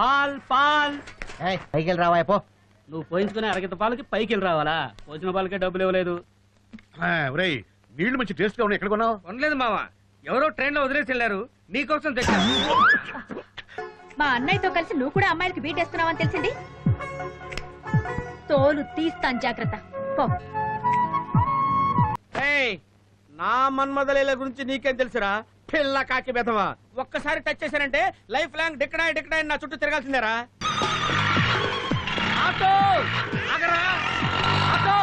Paul Paul. పైకి వెళ్ళి రావా పో. నువ్వు పోయించుకునే అరగత పాలకి పైకి వెళ్ళి రావాలా? పోసిన పాలకే డబ్బులు ఇవ్వలేదు. నీళ్లు మంచి టేస్ట్ గా ఉన్నాయి. ఎక్కడ కొన్నావు? కొనలేదు మామ, ఎవరో ట్రైన్ లో వదిలేసి వెళ్ళారు, నీకోసం తెచ్చా. మా అన్నయ్యతో కలిసి నువ్వు కూడా అమ్మాయిలకి బీటేస్తున్నావని తెలిసింది. తోలు తీస్తాను, జాగ్రత్త. పో. నా మన్మదలీల గురించి నీకేం తెలుసురా పిల్ల కాకి బెదవా? ఒక్కసారి టచ్ చేశానంటే లైఫ్ లాంగ్ డిక్కడాయి డిక్కడాయి నా చుట్టూ తిరగాల్సిందేరా. ఆటో ఆగరా, ఆటో.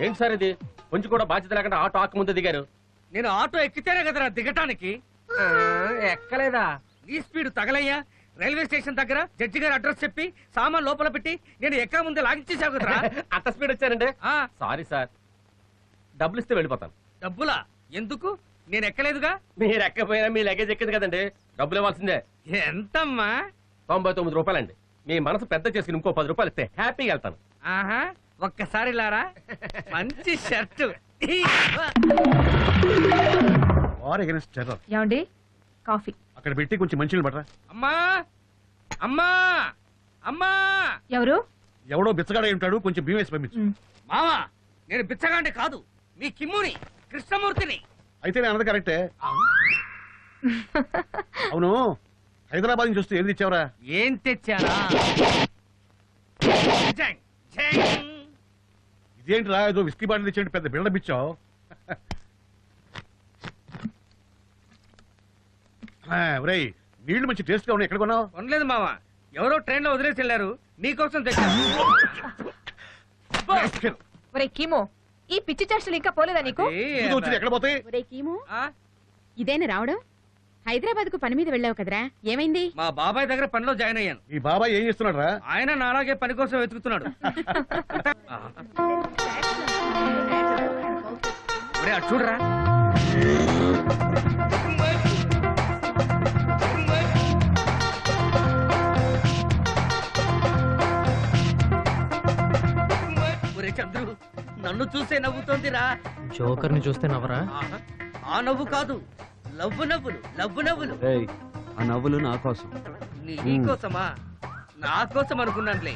ఏంటి సార్ ఇది? కొంచెం కూడా బాధ్యత లేకుండా ఆటో ఆకు ముందు దిగారు. నేను ఆటో ఎక్కితేనే కదరా దిగటానికి. ఎక్కలేదా? నీ స్పీడ్ తగలయ్యా. రైల్వే స్టేషన్ దగ్గర జడ్జి గారు అడ్రస్ చెప్పి సామాన్ లోపల పెట్టి నేను ఎక్క ముందే లాగిచ్చేసావు కదరా. అంత స్పీడ్ వచ్చానంటే సారీ సార్, డబ్బులు ఇస్తే వెళ్ళిపోతాను. డబ్బులా? ఎందుకు? నేను ఎక్కలేదుగా. మీరు ఎక్కపోయినా మీ లగేజ్ ఎక్కింది కదండి, డబ్బులు ఇవ్వాల్సిందే. ఎంతమ్మా? 99 రూపాయలండి. మీ మనసు పెద్ద చేసుకుని ఇంకో 10 రూపాయలు ఇస్తే హ్యాపీగా వెళ్తాను. ఆహా, ఒక్కసారి లారా. మంచి షర్టు. ఏమండి, కాఫీ అక్కడ పెట్టి కొంచెం మంచి పడరా. అమ్మా అమ్మా అమ్మా. ఎవరు? ఎవడో బిచ్చగాడ ఉంటాడు, కొంచెం బియ్యం వేసి పంపించు. మావా, నేను బిచ్చగాండి కాదు, మీ కిమ్ముని, కృష్ణమూర్తిని. అయితే నేను అన్నది కరెక్టే. అవును, హైదరాబాద్ నుంచి వస్తే ఏది ఇచ్చావరా? ఏం తెచ్చారా? ఇదేంటిరా, ఏదో విస్కీ బాటిల్ తెచ్చేయండి, పెద్ద బిల్డప్ ఇచ్చావు. నీళ్లు మంచి టేస్ట్ గా ఉన్నాయి. ఎక్కడ కొన్నావు? కొనలేదు మావా, ఎవరో ట్రైన్ లో వదిలేసి వెళ్ళారు, నీకోసం తెచ్చా. ఒరే కీమో, ఈ పిచ్చి చర్చలు ఇంకా పోలేదా నీకు? ఎక్కడ పోతాయి? ఒరే కీమో, ఇదేనా రావడం? హైదరాబాద్ కు పని మీద వెళ్ళావు కదరా, ఏమైంది? మా బాబాయ్ దగ్గర పనిలో జాయిన్ అయ్యాను. మీ బాబాయ్ ఏం చేస్తున్నాడు రా? ఆయన నాలాగే పని కోసం వెతుకుతున్నాడు. ఒరే అటు చూడరా. ఒరే చంద్రు, నన్ను చూసే నవ్వుతోందిరా. జోకర్ ని చూస్తే నవ్వరా? ఆ నవ్వు కాదు, లవ్వు నవ్వులు, లవ్వు నవ్వులు. ఆ నవ్వులు నా కోసం. నీకోసమా? నా కోసం అనుకున్నానులే.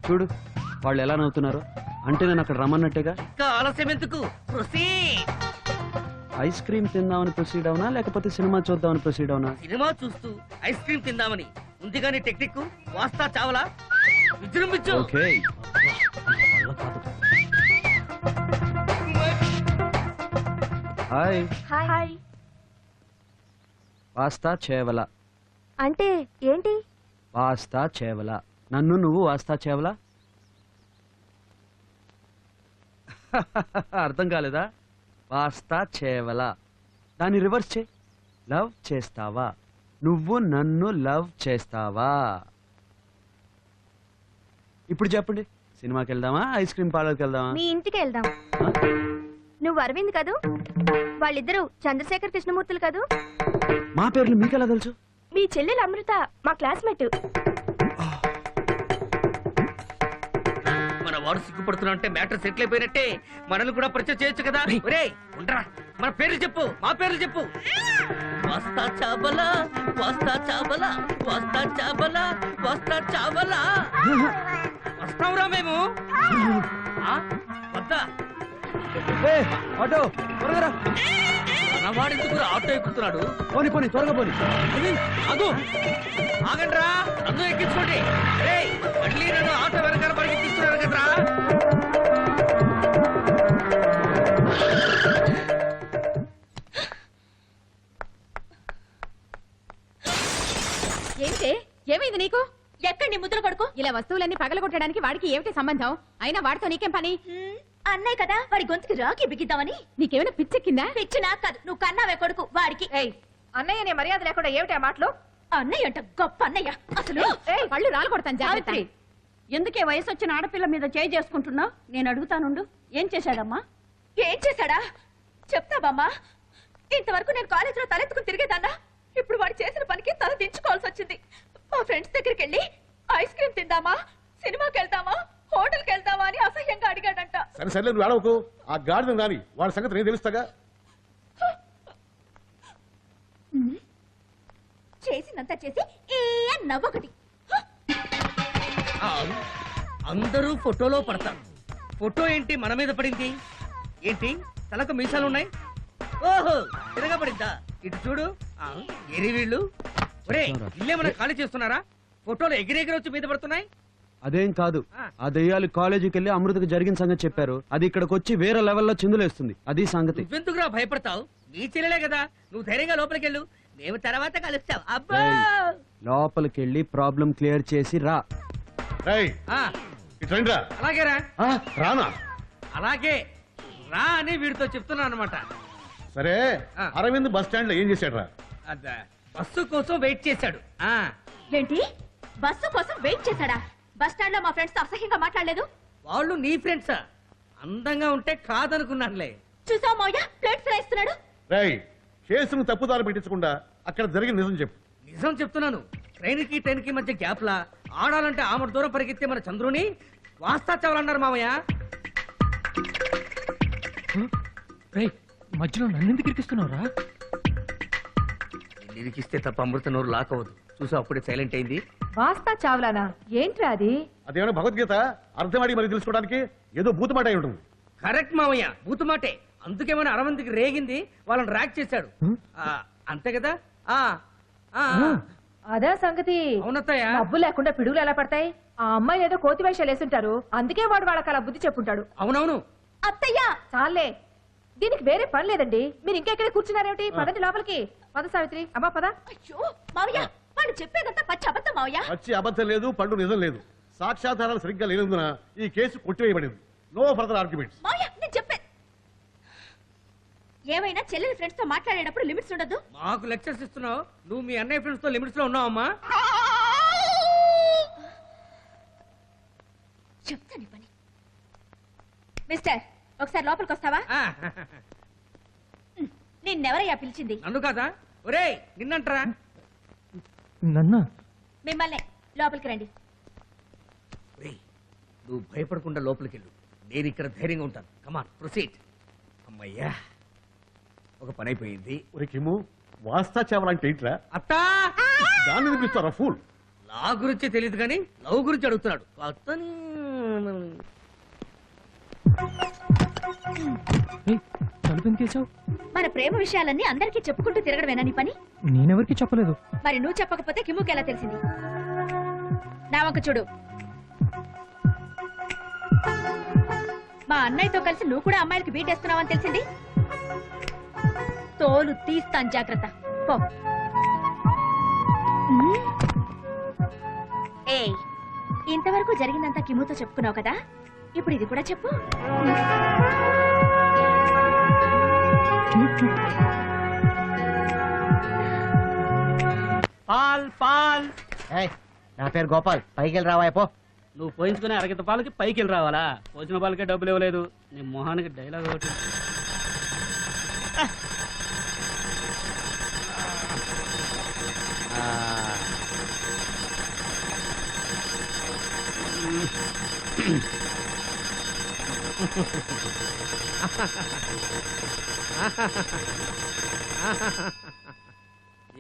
చూడు వాళ్ళు ఎలా నవ్వుతున్నారు, అంటే నేను అక్కడ రమ్మన్నట్టుగా. ఇంకా ఆలస్యం ఎందుకు? ఐస్ క్రీమ్ తిందామని ప్రొసీడ్ అవునా, లేకపోతే సినిమా చూద్దామని ప్రొసీడ్ అవునా? సినిమా చూస్తూ ఐస్ క్రీమ్ తిందామని ఉంది గాని టెక్నిక్ వాస్తా చావలా విజృంభించు. ఓకే. Hi hi. వాస్తా చేవల అంటే ఏంటి? వాస్తా చేవల. నన్ను నువ్వు వాస్తా చేవల. అర్థం కాలేదా? వాస్తా చేవల, దాన్ని రివర్స్ చే. లవ్ చేస్తావా? నువ్వు నన్ను లవ్ చేస్తావా? ఇప్పుడు చెప్పండి, సినిమాకి వెళ్దామా, ఐస్ క్రీమ్ పార్లర్కి వెళ్దామా? మీ ఇంటికి వెళ్దాం. నువ్వు అరవింద్ కదూ? వాళ్ళిద్దరూ చంద్రశేఖర్ కృష్ణమూర్తులు కదూ? మా పేర్లు మీకెలా తెలుసు? మీ చెల్లెలు అమృత మా క్లాస్మేట్. మన వాడు సిగ్గుపడుతున్నా అంటే మ్యాటర్ సెటిల్ అయిపోయినట్టే. మనల్ని కూడా పరిచయం చేయొచ్చు కదా. ఒరేయ్ ఉండరా, మన పేర్లు చెప్పు, మా పేర్లు చెప్పు. వస్తా చాబలా, వస్తా చాబలా, వస్తా చాబలా, వస్తా చాబలా. వస్తాంరా మేము. వద్దా? ఆటో త్వరగా. మనవాడు ఎందుకు ఆటో ఎక్కుతున్నాడు? పోనీ పోనీ, త్వరగా పోనీ. అదు ఆగండ్రా, నన్ను ఎక్కించుకోండి. మళ్ళీ నన్ను ఆటో వెనకాల పరిగెత్తిస్తున్నారు కదరా. ఏంటే, ఏమైంది నీకు? ఎక్కడ నీ ముద్ర కొడుకు? ఇలా వస్తువులన్నీ పగలగొట్టడానికి వాడికి ఏమిటి సంబంధం? అయినా వాడితో నీకేం పని? అన్నయ్య కదా, వాడి గొంతుకి రాకి బిగిద్దామని. నీకేమైనా పిచ్చెక్కిందా? పిచ్చి నాకు కాదు, నువ్వు కన్నావే కొడుకు వాడికి. అన్నయ్య నే మర్యాద లేకుండా ఏమిటి ఆ మాటలు? అన్నయ్య అంట గొప్ప అన్నయ్య. అసలు పళ్ళు రాలు కొడతాను. జాగ్రత్త. ఎందుకే వయసు వచ్చిన ఆడపిల్ల మీద చేయి చేసుకుంటున్నావు? నేను అడుగుతానుండు. ఏం చేశాడమ్మా? ఏం చేశాడా చెప్తావమ్మా? ఇంతవరకు నేను కాలేజీలో తలెత్తుకుని తిరిగేదాన్నా. ఇప్పుడు వాడు చేసిన పనికి తల దించుకోవాల్సి వచ్చింది. మా ఫ్రెండ్స్ దగ్గరికి వెళ్ళి ఐస్ క్రీమ్ తిందామా, సినిమాకి వెళ్దామా, హోటల్కి వెళ్దామా అని అసహ్యంగా అడిగాడంట. సరే సరే, నువ్వు ఆడవకు. ఆ గాడిద రాని వాడి సంగతి నేను తెలుస్తాగా. చేసినంత చేసి ఏ నవ్వొకటి. ఆ, అందరూ ఫోటోలో పడతారు. ఫోటో ఏంటి మన మీద పడింది? ఏంటి తలకు మీసాలు ఉన్నాయి? ఓహో తిరగబడిందా? ఇటు చూడు. ఆ, ఎరి వీళ్ళు. ఒరే ఇల్లేమన్నా ఖాళీ చేస్తున్నారా? ఫోటోలు ఎగిరెగిరొచ్చి మీద పడుతున్నాయి. అదేం కాదు, ఆ దెయ్యాలు కాలేజీకి వెళ్ళి అమృతకు జరిగిన సంగతి చెప్పారు. అది ఇక్కడికి వచ్చి వేరే లెవెల్లో చిందులేస్తుంది. అది సంగతి. నువ్వెందుకురా భయపడతావు? నీ చెల్లెలే కదా, నువ్వు ధైర్యంగా లోపలికి వెళ్ళు. మేము తర్వాత కలుస్తాం. అబ్బా ఏయ్, లోపలికి వెళ్ళి ప్రాబ్లం క్లియర్ చేసి రా. రేయ్, ఆ, ఇటు రండిరా. అలాగేరా. ఆ, రానా? అలాగే రా అని వీడితో చెప్తున్నా అనమాట. సరే, ఆ. అరవింద్ బస్ స్టాండ్ లో ఏం చేశాడు రా? బస్సు కోసం వెయిట్ చేశాడు. ఆ ఏంటి బస్సు కోసం వెయిట్ చేశాడా? బస్ స్టాండ్ లో మా ఫ్రెండ్స్ తో అసహ్యంగా మాట్లాడలేదు? వాళ్ళు నీ ఫ్రెండ్సా? అందంగా ఉంటే కాదనుకున్నానులే. చూసావు మావయ్య ప్లేట్స్ రాయిస్తున్నాడు. రేయ్, కేసును తప్పుదారి పెట్టించకుండా అక్కడ జరిగిన నిజం చెప్పు. నిజం చెప్తున్నాను. ట్రైన్ కి మధ్య గ్యాప్ లా ఆడాలంటే ఆమె దూరం పరిగెత్తే మన చంద్రుని వాస్తా చావాలన్నారు మామయ్య. మధ్యలో నన్నెందుకు ఇరికిస్తున్నావురా? నిరికిస్తే తప్ప అమృత నోరు లాక్ అవ్వదు. చూసా అప్పుడే సైలెంట్ అయింది. వాస్తా చావ్లానా? ఏంట్రా అది? అదేమైనా భగవద్గీత అర్థమాడి మరి తెలుసుకోవడానికి ఏదో బూతుమాట అయి ఉంటుంది. కరెక్ట్ మామయ్య, బూతుమాటే. అందుకేమైనా అరవంతికి రేగింది, వాళ్ళని ర్యాక్ చేశాడు. ఆ, అంతే కదా? ఆ ఆ, అదే సంగతి. అవునత్తయ్య. డబ్బు లేకుండా పిడుగులు ఎలా పడతాయి? ఆ అమ్మాయి ఏదో కోతి వేషాలు వేసుంటారు, అందుకే వాడు వాళ్ళకి అలా బుద్ధి చెప్పుంటాడు. అవునవును. అత్తయ్యా చాలే, దీనికి వేరే పని లేదండి. మీరు ఇంకెక్కడే కూర్చున్నారేమిటి? పదండి లోపలికి. పద సావిత్రి. అమ్మా పద. అయ్యో మావయ్య, వాడు చెప్పేదంతా పచ్చి అబద్ధం మావయ్య. వచ్చి అబద్ధం లేదు, పండు నిజం లేదు. సాక్ష్యాధారాలు సరిగ్గా లేనందున ఈ కేసు కొట్టివేయబడింది. No further arguments. మావయ్య నేను చెప్పే ఏమైనా చెల్లెలి ఫ్రెండ్స్ తో మాట్లాడేటప్పుడు లిమిట్స్ ఉండదు. మాకు లెక్చర్స్ ఇస్తున్నావు. నువ్వు మీ అన్నయ్య ఫ్రెండ్స్ తో లిమిట్స్ లో ఉన్నావమ్మా. చెప్తాను పని. మిస్టర్ ఒకసారి లోపలికి వస్తావా? ఆ, నిన్నెవరయ్యా పిలిచింది? నన్ను కాదా? ఒరే నిన్నంటరా. నన్నా? మిమ్మల్ని. లోపలికి రండి. ఒరేయ్, నువ్వు భయపడకుండా లోపలికి వెళ్ళు. నేను ఇక్కడ ధైర్యంగా ఉంటాను. కమాన్ ప్రొసీడ్. అమ్మయ్యా, ఒక పని అయిపోయింది. ఒరే కిమ్ము, వాస్తా చావాలంటే ఏంట్రా? అత్తా, దాన్ని వినిపిస్తారా ఫూల్? నా గురించి తెలియదు కానీ లవ్ గురించి అడుగుతున్నాడు. అతను తలుపెందుకేసావు? మన ప్రేమ విషయాలన్నీ అందరికీ చెప్పుకుంటూ తిరగడమేనా నీ పని? నేనెవరికి చెప్పలేదు. మరి నువ్వు చెప్పకపోతే కిమ్ముకి ఎలా తెలిసింది? నా వంక చూడు. మా అన్నయ్యతో కలిసి నువ్వు కూడా అమ్మాయిలకి బీటేస్తున్నావని తెలిసింది. తోలు తీస్తాను, జాగ్రత్త. పో. ఏయ్, ఇంతవరకు జరిగిందంతా కిమ్ముతో చెప్పుకున్నావు కదా, ఇప్పుడు ఇది కూడా చెప్పు. Paul Paul. నా పేరు గోపాల్, పైకి వెళ్ళి రావా పో. నువ్వు పోయించుకునే అరగత పాలకి పైకి వెళ్ళి రావాలా? పోసిన పాలకే డబ్బులు ఇవ్వలేదు. నీ మొహానికి డైలాగ్ ఒకటి.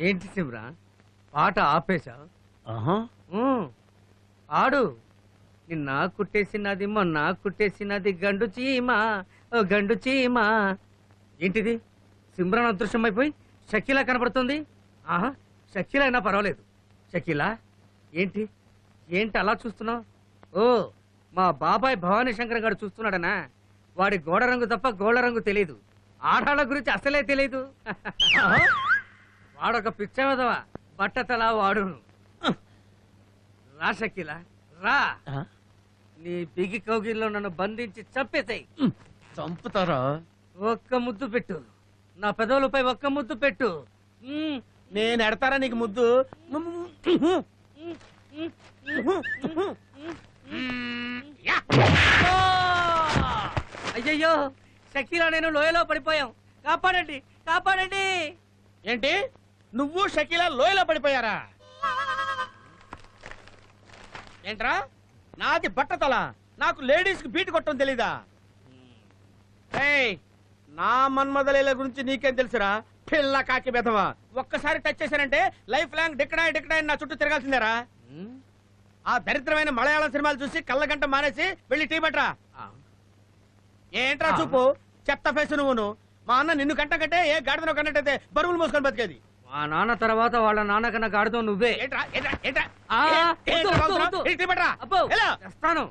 ఏంటి శివరా, పాట ఆపేశా? ఆహా, ఆడు. నిన్న కుట్టేసినది మొన్న కుట్టేసినది గండు చీమా, ఓ గండు చీమా. ఏంటిది? సిమ్రాన్ అదృశ్యం అయిపోయి షకీలా కనపడుతుంది. ఆహా, షకీలా అయినా పర్వాలేదు. షకీలా ఏంటి ఏంటి అలా చూస్తున్నావు? ఓ, మా బాబాయ్ భవానీ శంకర్ గారు చూస్తున్నాడనా? వాడి గోడ రంగు తప్ప గోళ్ళ రంగు తెలీదు. ఆడాళ్ళ గురించి అసలే తెలీదు. వాడొక పిచ్చవదవా, బట్టతలా వాడును. రా షకీలా రా. నీ బిగి కౌగిల్లో నన్ను బంధించి చంపేసాయి. చంపుతారా? ఒక్క ముద్దు పెట్టు, నా పెదవులపై ఒక్క ముద్దు పెట్టు. నేను ఎడతారా నీకు ముద్దు? అయ్యయ్యో, షకీలా నేను లోయలో పడిపోయాం. కాపాడండి, కాపాడండి. ఏంటి, నువ్వు షకీలా లోయలో పడిపోయారా? ఏంట్రా, నాది బట్టతల, నాకు లేడీస్ కి బీట్ కొట్టడం తెలీదా? ఏయ్, నా మన్మదలీల గురించి నీకేం తెలుసురా పిల్ల కాకి బెదవా. ఒక్కసారి టచ్ చేశానంటే లైఫ్ లాంగ్ డిక్కడాయి నా చుట్టూ తిరగాల్సిందేరా. ఆ దరిద్రమైన మలయాళం సినిమాలు చూసి కళ్ళగంట మానేసి వెళ్ళి టీ పట్రా. ఏంట్రా చూపు చెత్త ఫేసు నువ్వును. మా అన్న నిన్ను కంట కంటే ఏ గాడిదనో కన్నట్టయితే బరువులు మోసుకొని బతికేది. మా నాన్న తర్వాత వాళ్ళ నాన్న కన్నా గాడుతో నువ్వే. ఏంట్రా ఏంట్రా ఏంట్రా ఆ, వద్దు, వద్దు, బాగుతున్నావు? వద్దు. వెళ్ళి టీ పట్రా. అబ్బో, ఎలా? తెస్తాను.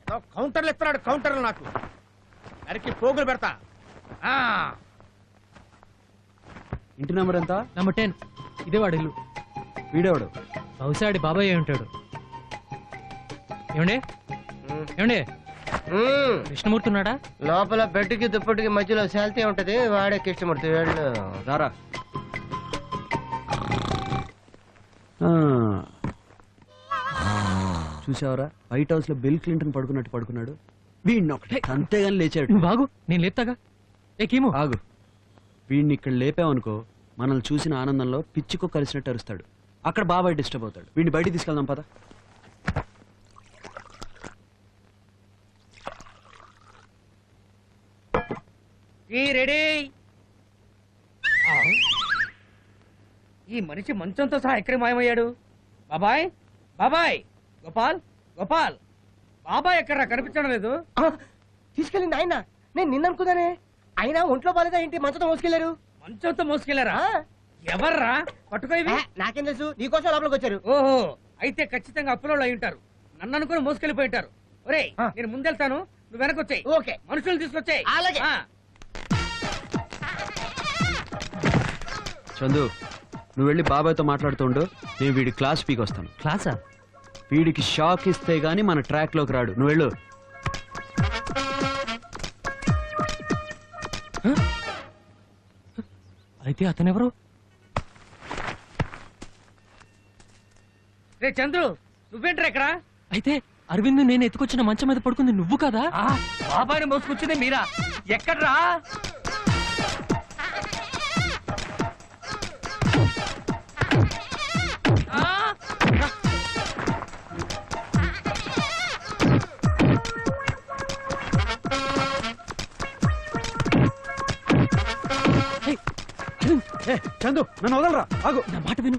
ఏదో కౌంటర్లు ఇస్తున్నాడు కౌంటర్లు నాకు అరికి పోగులు పెడతా. ఇంటి నెంబర్ ఎంత? నంబర్ 10. ఇదే వాడు ఇల్లు. వీడేవాడు. బహుశా ఆడి బాబాయ్ అయి ఉంటాడు. ఏమండి ఏమండి కృష్ణమూర్తి ఉన్నాడా? లోపల బెడ్కి దుప్పటికి మధ్యలో శాల్తీ ఉంటది, వాడే కృష్ణమూర్తి. వెళ్ళు. రారా. చూసావరా, వైట్ హౌస్ లో బిల్ క్లింటన్ పడుకున్నట్టు పడుకున్నాడు. వీడిని ఒకటే అంతేగాని లేచాడు. నువ్వు బాగు, నేను లేపుతాగా. ఏ కీము ఆగు. వీడిని ఇక్కడ లేపావనుకో, మనల్ని చూసిన ఆనందంలో పిచ్చికో కలిసినట్టు అరుస్తాడు. అక్కడ బాబాయ్ డిస్టర్బ్ అవుతాడు. వీడిని బయటికి తీసుకెళ్దాం పద. రెడీ. ఈ మనిషి మంచంతో సహా ఎక్కడ మాయమయ్యాడు? బాబాయ్, బాబాయ్, గోపాల్, గోపాల్, బాబాయ్ ఎక్కడా కనిపించడం లేదు. తీసుకెళ్ళింది ఆయన. నేను నిన్ననుకున్నానే. అయినా ఒంట్లో బాలేదా ఏంటి మంచంతో మోసుకెళ్లారు? మంచంతో మోసుకెళ్లారా? ఎవర్రా పట్టుకో ఇవి? నాకేం తెలుసు, నీకోసం లోపలికి వచ్చారు. ఓహో, అయితే ఖచ్చితంగా అప్పులో అయి ఉంటారు. నన్ను అనుకుని మోసుకెళ్ళిపోయి ఉంటారు. ఒరేయ్, నేను ముందెళ్తాను, నువ్వు వెనకొచ్చాయి. ఓకే. మనుషులు తీసుకొచ్చాయి. అలాగే. చందు, నువ్వు వెళ్ళి బాబాయ్తో మాట్లాడుతుండు. నేను వీడి క్లాస్ పీకి వస్తాను. క్లాసా? వీడికి షాక్ ఇస్తే గానీ మన ట్రాక్ లోకి రాడు. నువ్వు వెళ్ళు. అయితే అతనెవరు? రే చంద్రు, నువ్వేంట్రా ఇక్కడ? అయితే అరవింద్ నేను ఎత్తుకొచ్చిన మంచం మీద పడుకుంది నువ్వు కదా? బాబాయ్ని మోసుకొచ్చింది మీరా? ఎక్కడ్రా? చందు, నన్ను వదలరా. ఆగు. నా మాట విను.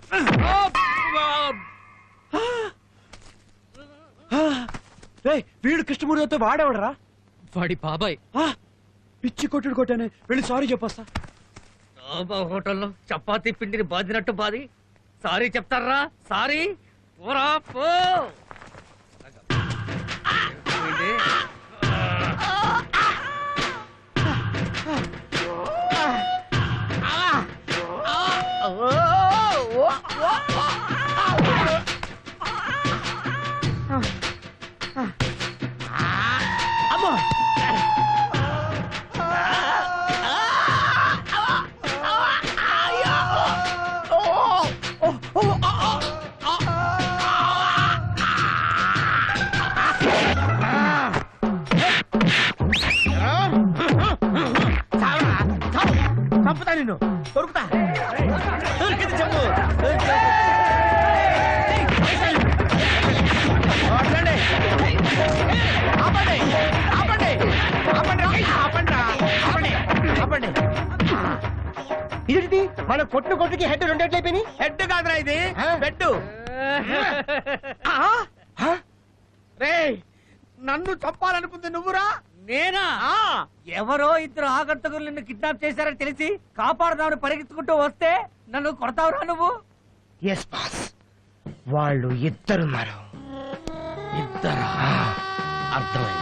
వీడు కృష్ణమూర్తితో వాడేవాడరా? వాడి బాబాయ్. పిచ్చి కొట్టుడు కొట్టానే. వెళ్ళి సారీ చెప్పొస్తా. హోటల్లో చపాతీ పిండిని బాదినట్టు బాది సారీ చెప్తారా? సారీ పోరా పో. చంపుతా నిన్ను. దొరుకుతా. దొరికింది చెప్పు. ఆపండి. ఆపండి. ఆపండి. ఆపండి. ఆపండి. ఆపండి. ఇదేంటి మన కొట్టుకి హెడ్ రెండేట్లయిపోయినాయి. హెడ్ కాదురా ఇది, బెడ్. రేయ్, నన్ను చంపాలనుకుంది నువ్వురా? నేనా? ఎవరో ఇద్దరు ఆగంతకులు నిన్ను కిడ్నాప్ చేశారని తెలిసి కాపాడదామని పరిగెత్తుకుంటూ వస్తే నన్ను కొడతావురా నువ్వు? ఎస్ బాస్, వాళ్ళు ఇద్దరున్నారు. ఇద్దరా? అర్థమైంది.